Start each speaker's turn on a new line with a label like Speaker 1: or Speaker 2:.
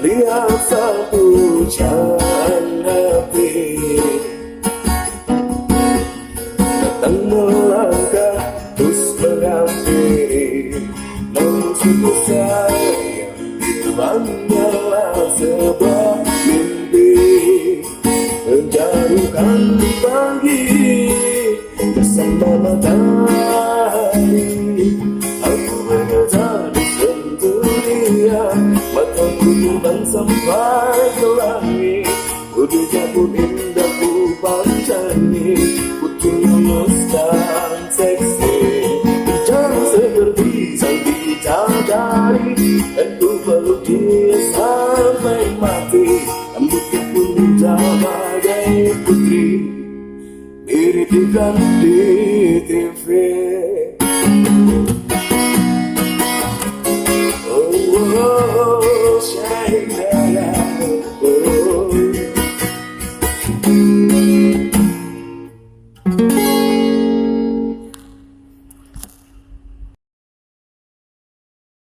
Speaker 1: Lihat satu jalan hati datang melangkah terus menghampiri, namun sungguh sayang itu hanyalah sebuah mimpi. Menjauhkan pagi bersama matahari, aku bergetar di sentuh dia, mataku terbang sampai ke langit. Wujudnya pun indah ku panjangin, putih mulus dan seksi, berjalan seperti sang bidadari, dan ku peluk dia sampai mati. Rambutnya pun indah bagai putri, mirip iklan di TV. Oh, oh, oh,